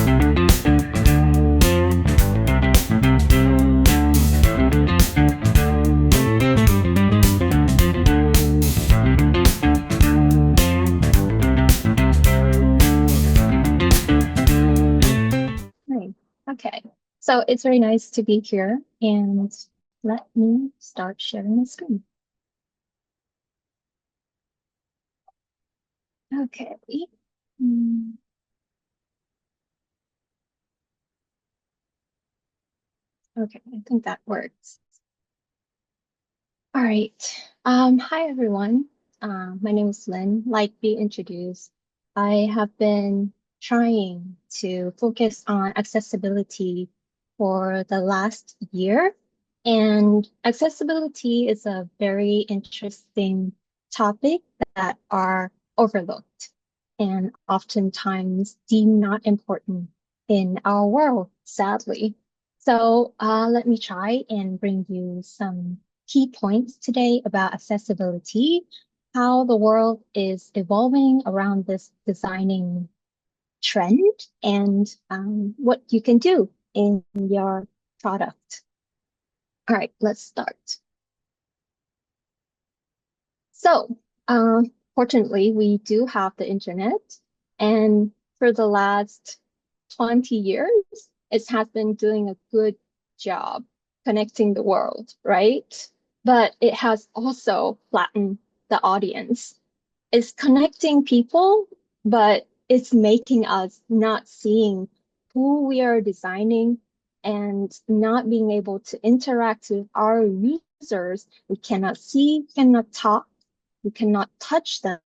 Right. Okay. So it's very nice to be here, and let me start sharing the screen. Okay. Mm, okay, I think that works. All right. Hi everyone. My name is Lynn. Like be introduced, I have been trying to focus on accessibility for the last year, and accessibility is a very interesting topic that are overlooked and oftentimes deemed not important in our world, sadly. So let me try and bring you some key points today about accessibility, how the world is evolving around this designing trend, and what you can do in your product. All right, let's start. So, fortunately, we do have the internet, and for the last 20 years, it has been doing a good job connecting the world, right? But it has also flattened the audience. It's connecting people, but it's making us not seeing who we are designing and not being able to interact with our users. We cannot see, cannot talk, we cannot touch them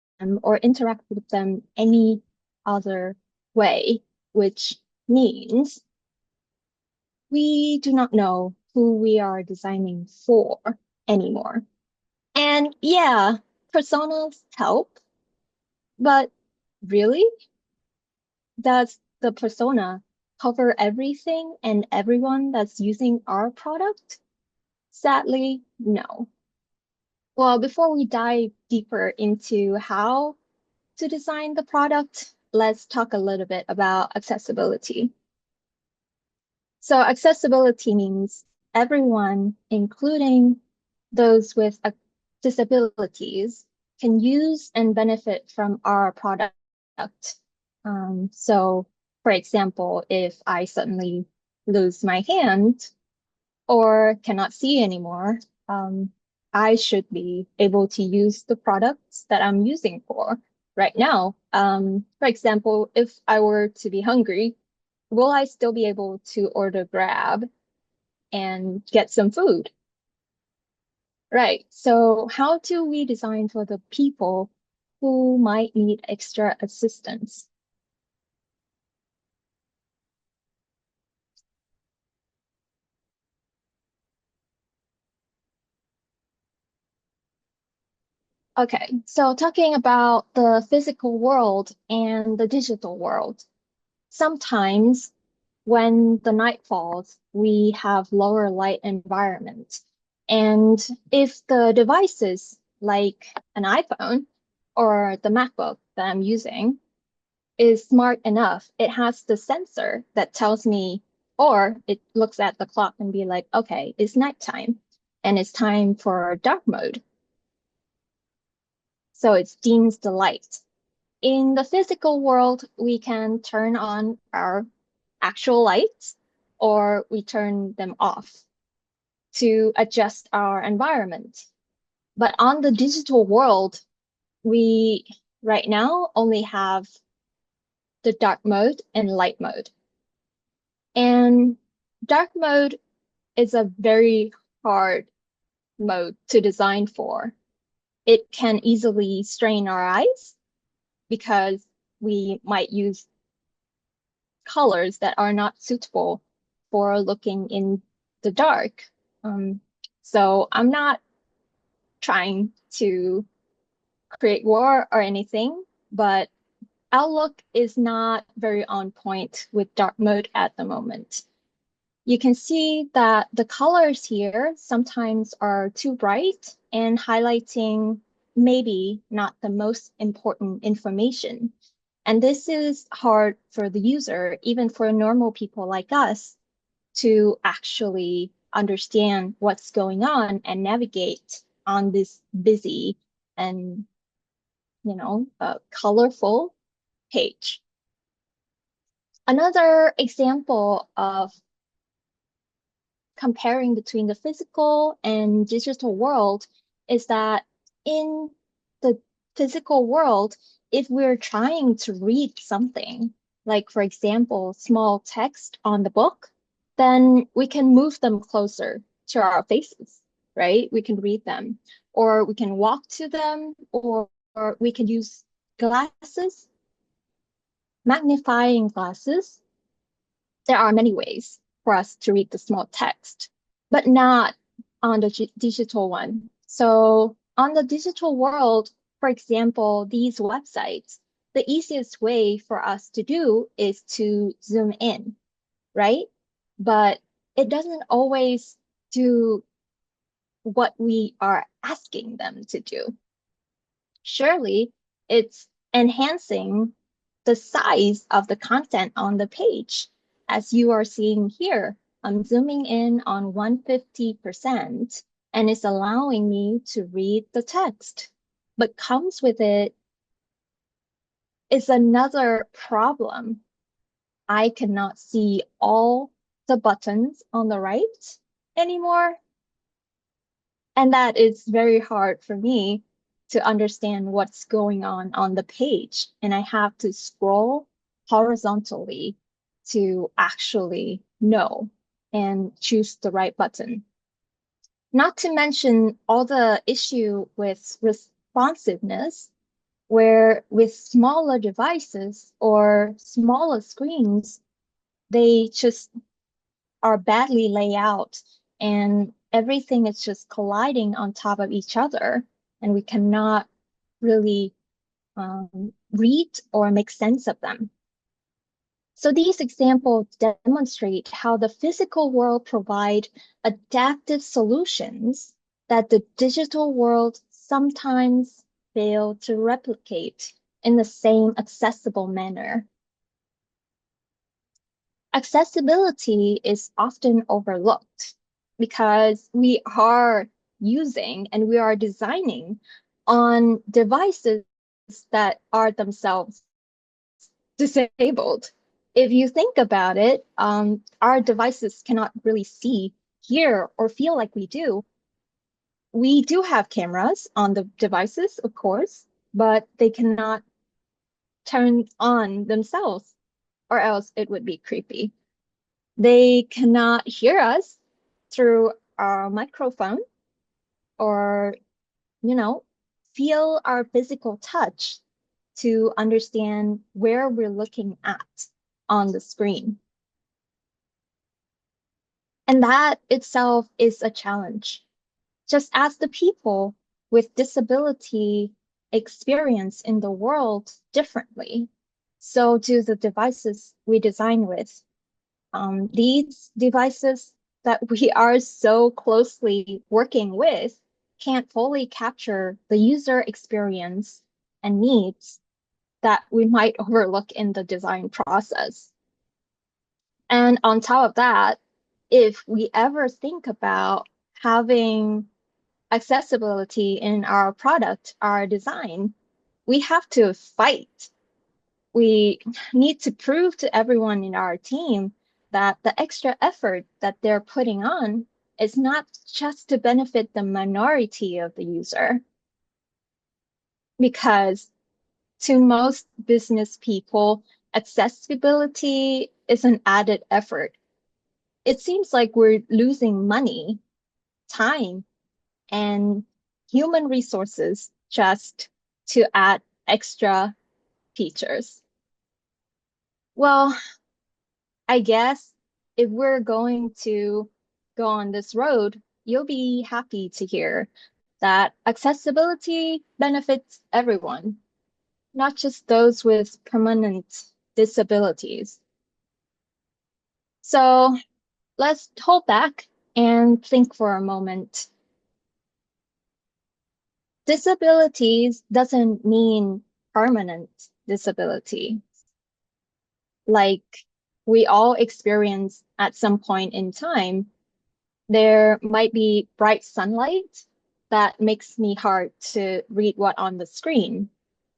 or interact with them any other way, which means we do not know who we are designing for anymore. And yeah, personas help, but really, does the persona cover everything and everyone that's using our product? Sadly, no. Well, before we dive deeper into how to design the product, let's talk a little bit about accessibility. So accessibility means everyone, including those with disabilities, can use and benefit from our product. So, for example, if I suddenly lose my hand or cannot see anymore, I should be able to use the products that I'm using for right now. For example, if I were to be hungry, will I still be able to order Grab and get some food? Right. So how do we design for the people who might need extra assistance? Okay, so talking about the physical world and the digital world, sometimes when the night falls, we have lower light environment. And if the devices like an iPhone or the MacBook that I'm using is smart enough, it has the sensor that tells me, or it looks at the clock and be like, okay, it's nighttime and it's time for dark mode. So it dims the light. In the physical world, we can turn on our actual lights or we turn them off to adjust our environment. But on the digital world, we right now only have the dark mode and light mode. And dark mode is a very hard mode to design for. It can easily strain our eyes because we might use colors that are not suitable for looking in the dark. Um, so I'm not trying to create war or anything, but Outlook is not very on point with dark mode at the moment. You can see that the colors here sometimes are too bright and highlighting maybe not the most important information. And this is hard for the user, even for normal people like us, to actually understand what's going on and navigate on this busy and, colorful page. Another example of comparing between the physical and digital world is that in the physical world, if we're trying to read something, like for example, small text on the book, then we can move them closer to our faces, right? We can read them, or we can walk to them, or we can use glasses, magnifying glasses. There are many ways for us to read the small text, but not on the digital one. So on the digital world, for example, these websites, the easiest way for us to do is to zoom in, right? But it doesn't always do what we are asking them to do. Surely it's enhancing the size of the content on the page. As you are seeing here, I'm zooming in on 150% and it's allowing me to read the text. But comes with it is another problem. I cannot see all the buttons on the right anymore. And that is very hard for me to understand what's going on the page. And I have to scroll horizontally to actually know and choose the right button. Not to mention all the issue with responsiveness, where with smaller devices or smaller screens, they just are badly laid out and everything is just colliding on top of each other and we cannot really read or make sense of them. So these examples demonstrate how the physical world provide adaptive solutions that the digital world sometimes fail to replicate in the same accessible manner. Accessibility is often overlooked because we are using and we are designing on devices that are themselves disabled. If you think about it, our devices cannot really see, hear, or feel like we do. We do have cameras on the devices, of course, but they cannot turn on themselves, or else it would be creepy. They cannot hear us through our microphone or, you know, feel our physical touch to understand where we're looking at on the screen. And that itself is a challenge. Just as the people with disability experience in the world differently, so do the devices we design with. These devices that we are so closely working with can't fully capture the user experience and needs that we might overlook in the design process. And on top of that, if we ever think about having accessibility in our product, our design, we have to fight. We need to prove to everyone in our team that the extra effort that they're putting on is not just to benefit the minority of the user. Because to most business people, accessibility is an added effort. It seems like we're losing money, time, and human resources just to add extra features. Well, I guess if we're going to go on this road, you'll be happy to hear that accessibility benefits everyone, not just those with permanent disabilities. So let's hold back and think for a moment. Disabilities doesn't mean permanent disability. Like we all experience at some point in time, there might be bright sunlight that makes me hard to read what on the screen,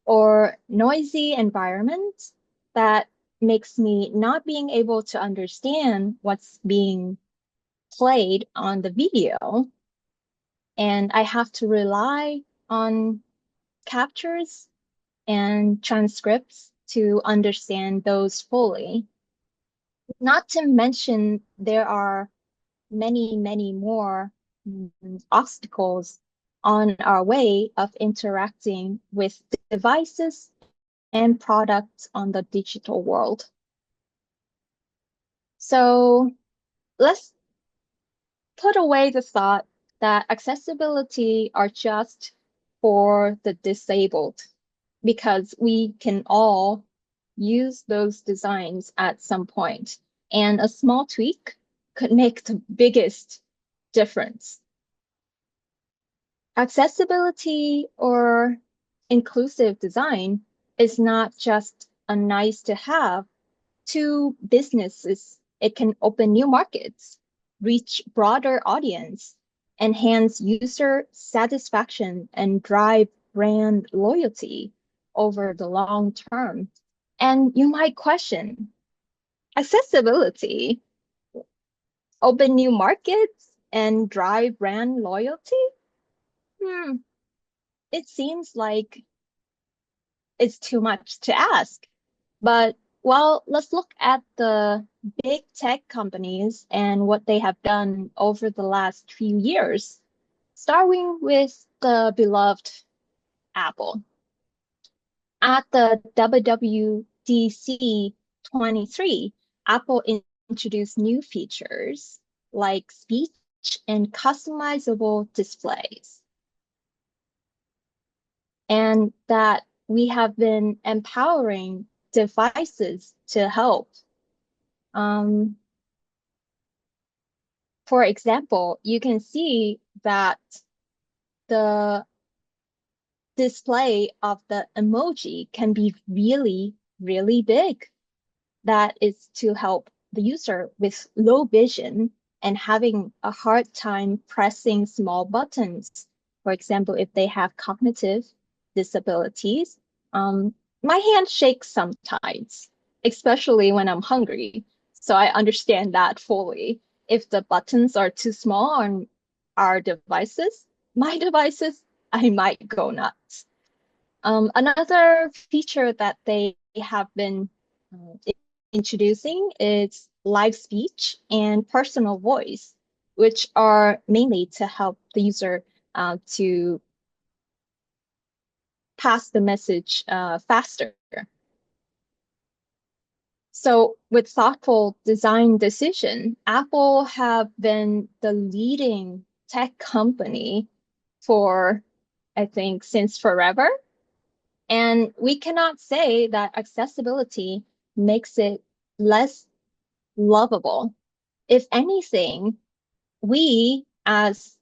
or noisy environment that makes me not being able to understand what's being played on the video. And I have to rely on captures and transcripts to understand those fully. Not to mention, there are many, many more obstacles on our way of interacting with devices and products on the digital world. So let's put away the thought that accessibility are just for the disabled, because we can all use those designs at some point, and a small tweak could make the biggest difference. Accessibility or inclusive design is not just a nice to have. To businesses, it can open new markets, reach broader audience, enhance user satisfaction, and drive brand loyalty over the long term. And you might question, accessibility, open new markets, and drive brand loyalty? Hmm, it seems like it's too much to ask. But well, let's look at the big tech companies and what they have done over the last few years, starting with the beloved Apple. At the WWDC 23, Apple introduced new features like speech and customizable displays, and that we have been empowering devices to help. For example, you can see that the display of the emoji can be really, really big. That is to help the user with low vision and having a hard time pressing small buttons. For example, if they have cognitive disabilities, my hand shakes sometimes, especially when I'm hungry. So I understand that fully. If the buttons are too small on our devices, my devices, I might go nuts. Another feature that they have been introducing is live speech and personal voice, which are mainly to help the user to pass the message faster. So with thoughtful design decision, Apple have been the leading tech company for, I think, since forever. And we cannot say that accessibility makes it less lovable. If anything, we as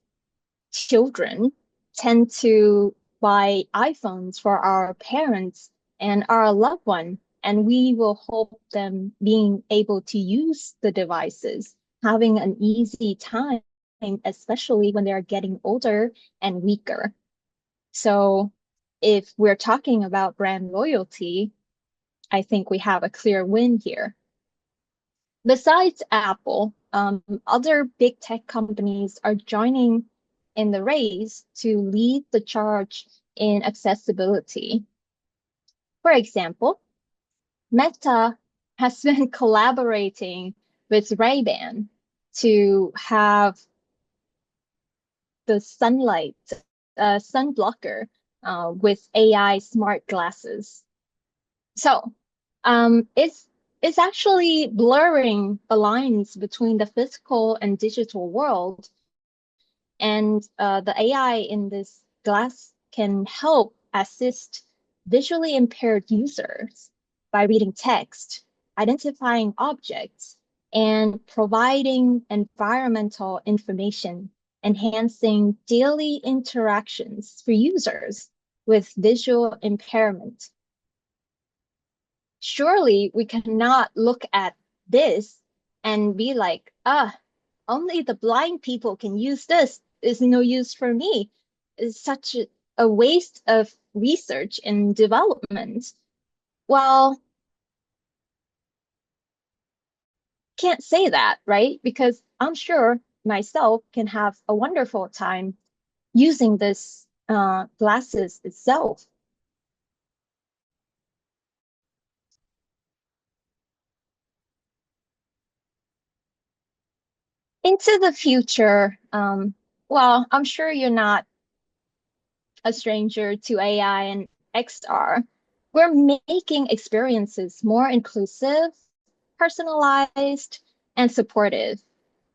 children tend to buy iPhones for our parents and our loved one, and we will hope them being able to use the devices, having an easy time, especially when they're getting older and weaker. So if we're talking about brand loyalty, I think we have a clear win here. Besides Apple, other big tech companies are joining in the race to lead the charge in accessibility. For example, Meta has been collaborating with Ray-Ban to have the sun blocker with AI smart glasses. So it's actually blurring the lines between the physical and digital world. And the AI in this glass can help assist visually impaired users by reading text, identifying objects, and providing environmental information, enhancing daily interactions for users with visual impairment. Surely we cannot look at this and be like, only the blind people can use this. It's no use for me. It's such a waste of research and development. Well, can't say that, right? Because I'm sure myself can have a wonderful time using this glasses itself. Into the future, well, I'm sure you're not a stranger to AI and XR. We're making experiences more inclusive, personalized, and supportive.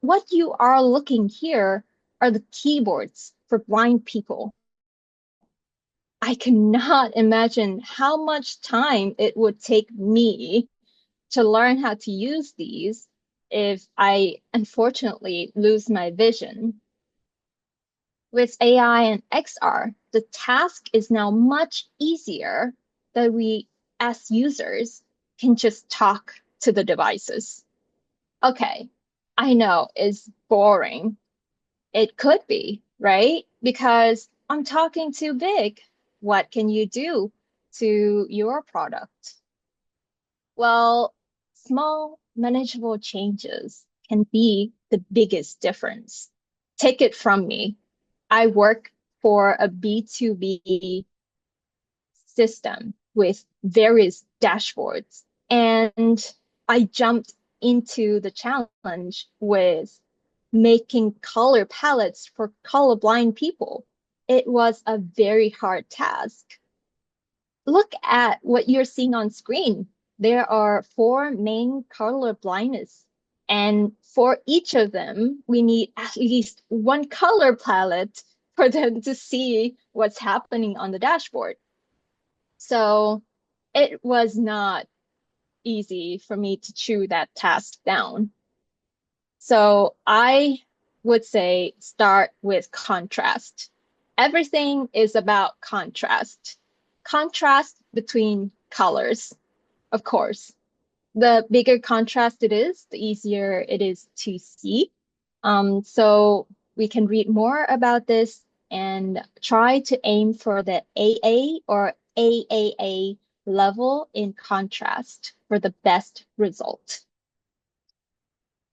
What you are looking here are the keyboards for blind people. I cannot imagine how much time it would take me to learn how to use these if I unfortunately lose my vision. With AI and XR, the task is now much easier that we, as users, can just talk to the devices. Okay, I know it's boring. It could be, right? Because I'm talking too big. What can you do to your product? Well, small, manageable changes can be the biggest difference. Take it from me. I work for a B2B system with various dashboards, and I jumped into the challenge with making color palettes for colorblind people. It was a very hard task. Look at what you're seeing on screen. There are four main color blindness, and for each of them, we need at least one color palette for them to see what's happening on the dashboard. So it was not easy for me to chew that task down. So I would say start with contrast. Everything is about contrast. Contrast between colors, of course. The bigger contrast it is, the easier it is to see. So we can read more about this and try to aim for the AA or AAA level in contrast for the best result.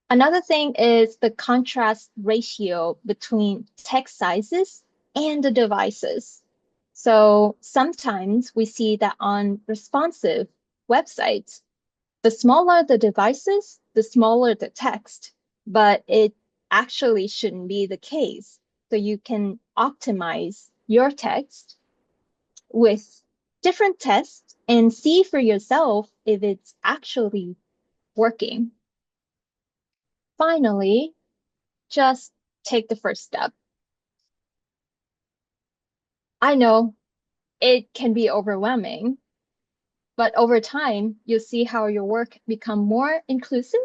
Another thing is the contrast ratio between text sizes and the devices. So sometimes we see that on responsive websites, the smaller the devices, the smaller the text, but it actually shouldn't be the case. So you can optimize your text with different tests and see for yourself if it's actually working. Finally, just take the first step. I know it can be overwhelming, but over time, you'll see how your work become more inclusive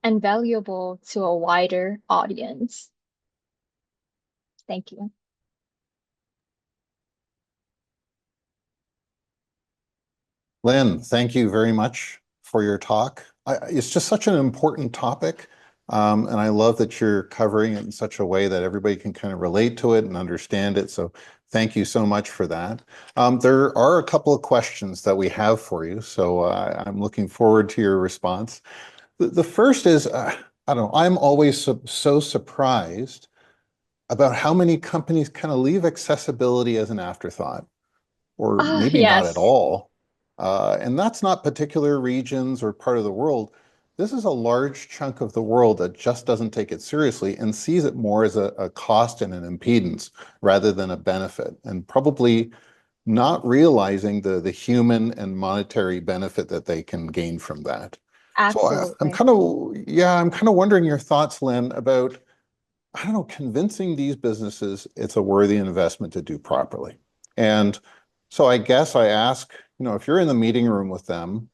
and valuable to a wider audience. Thank you. Lynn, thank you very much for your talk. It's just such an important topic, and I love that you're covering it in such a way that everybody can kind of relate to it and understand it. So thank you so much for that. There are a couple of questions that we have for you, so I'm looking forward to your response. The first is, I don't know, I'm always so surprised about how many companies kind of leave accessibility as an afterthought, or Oh, maybe not at yes, all. And that's not particular regions or part of the world. This is a large chunk of the world that just doesn't take it seriously and sees it more as a cost and an impedance rather than a benefit, and probably not realizing the human and monetary benefit that they can gain from that. So I'm absolutely. kind of, yeah, I'm kind of wondering your thoughts, Lynn, about, I don't know, convincing these businesses it's a worthy investment to do properly. And so I guess I ask, if you're in the meeting room with them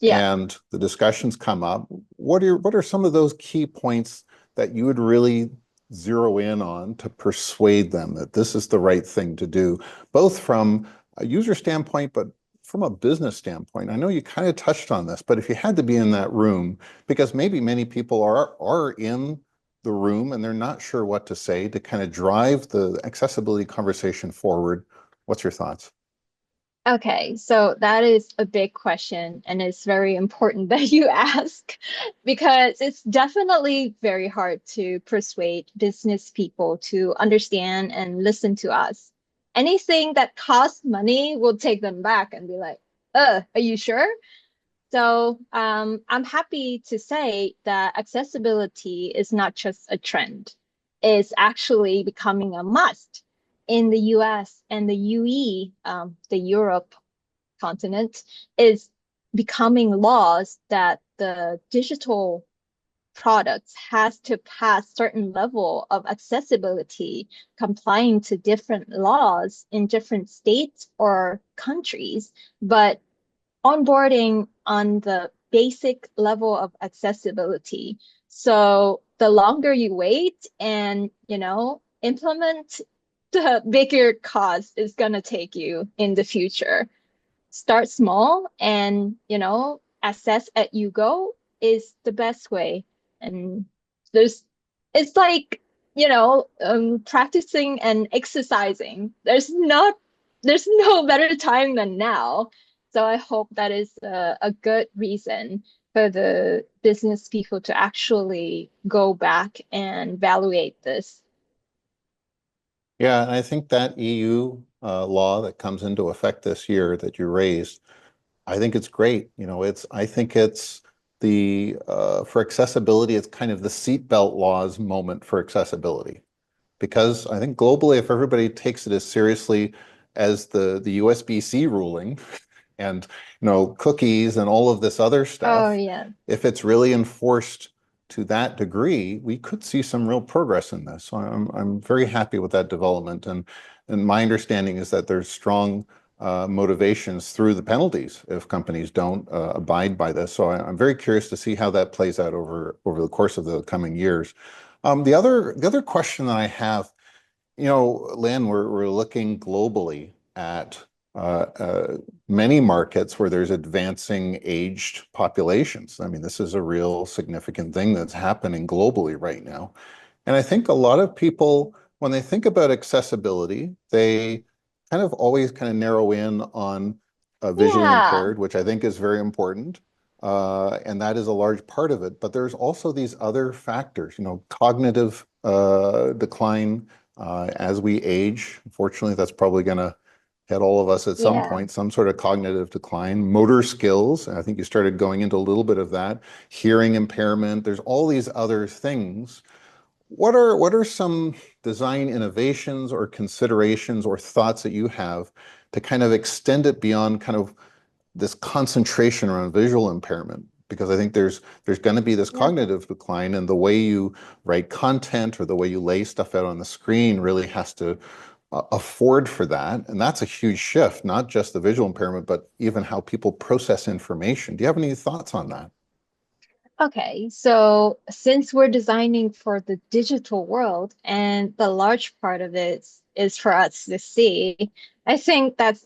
Yeah, and the discussions come up, what are some of those key points that you would really zero in on to persuade them that this is the right thing to do, both from a user standpoint, but from a business standpoint, I know you kind of touched on this, but if you had to be in that room, because maybe many people are in the room and they're not sure what to say to kind of drive the accessibility conversation forward, what's your thoughts? Okay, so that is a big question, and it's very important that you ask because it's definitely very hard to persuade business people to understand and listen to us. Anything that costs money will take them back and be like, are you sure? So I'm happy to say that accessibility is not just a trend. It's actually becoming a must in the US and the UE, the Europe continent, is becoming laws that the digital products has to pass certain level of accessibility, complying to different laws in different states or countries. But onboarding on the basic level of accessibility. So the longer you wait and, implement, the bigger cost is going to take you in the future. Start small and, assess as you go is the best way. And there's, it's like, practicing and exercising. There's no better time than now. So I hope that is a good reason for the business people to actually go back and evaluate this. Yeah, and I think that EU law that comes into effect this year that you raised, I think it's great. I think it's for accessibility, it's kind of the seatbelt laws moment for accessibility. Because I think globally, if everybody takes it as seriously as the USB-C ruling and cookies and all of this other Oh, stuff, yeah. if it's really enforced to that degree, we could see some real progress in this. So I'm very happy with that development, and my understanding is that there's strong motivations through the penalties if companies don't abide by this. So I'm very curious to see how that plays out over the course of the coming years. The other question that I have, Lynn, we're looking globally at uh, uh, many markets where there's advancing aged populations. I mean, this is a real significant thing that's happening globally right now. And I think a lot of people, when they think about accessibility, they kind of always kind of narrow in on visually Yeah. impaired, which I think is very important. And that is a large part of it. But there's also these other factors, cognitive decline as we age. Unfortunately, that's probably going to hit all of us at some Yeah. point, some sort of cognitive decline, motor skills. And I think you started going into a little bit of that, hearing impairment. There's all these other things. What are some design innovations or considerations or thoughts that you have to kind of extend it beyond kind of this concentration around visual impairment? Because I think there's going to be this Yeah. cognitive decline, and the way you write content or the way you lay stuff out on the screen really has to afford for that. And that's a huge shift, not just the visual impairment, but even how people process information. Do you have any thoughts on that? Okay, so since we're designing for the digital world and the large part of it is for us to see, I think that's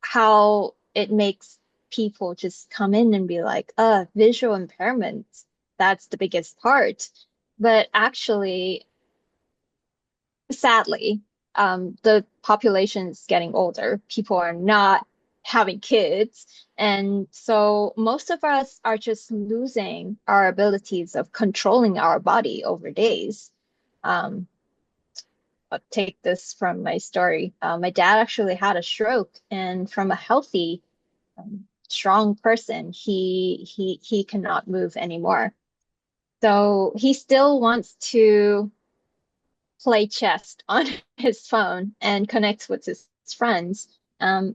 how it makes people just come in and be like, visual impairment, that's the biggest part. But actually, sadly, the population is getting older. People are not having kids. And so most of us are just losing our abilities of controlling our body over days. Um, I'll take this from my story. My dad actually had a stroke, and from a healthy, strong person, he cannot move anymore. So he still wants to play chess on his phone and connect with his friends.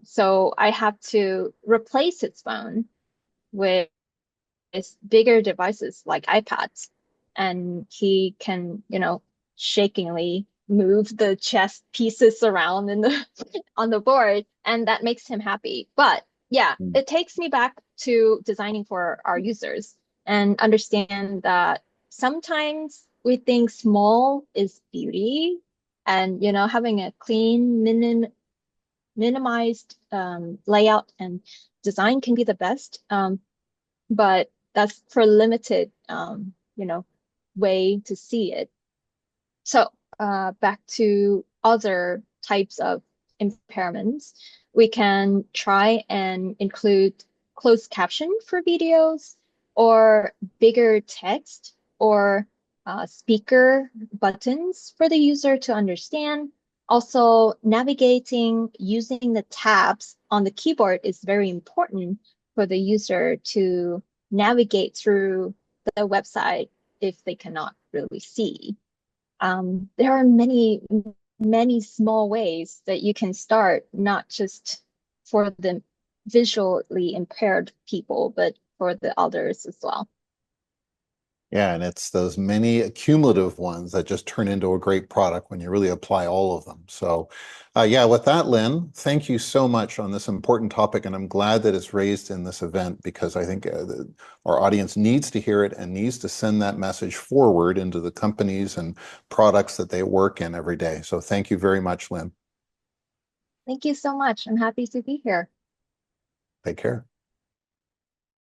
So I have to replace his phone with bigger devices like iPads. And he can, shakingly move the chess pieces around in the on the board, and that makes him happy. But yeah, Mm. it takes me back to designing for our users and understand that sometimes we think small is beauty, and having a clean, minimized layout and design can be the best, but that's for limited, way to see it. So, back to other types of impairments, we can try and include closed caption for videos or bigger text or speaker buttons for the user to understand. Also, navigating using the tabs on the keyboard is very important for the user to navigate through the website if they cannot really see. There are many small ways that you can start, not just for the visually impaired people, but for the others as well. Yeah, and it's those many cumulative ones that just turn into a great product when you really apply all of them. So, yeah, with that, Lynn, thank you so much on this important topic, and I'm glad that it's raised in this event because I think our audience needs to hear it and needs to send that message forward into the companies and products that they work in every day. So thank you very much, Lynn. Thank you so much. I'm happy to be here. Take care.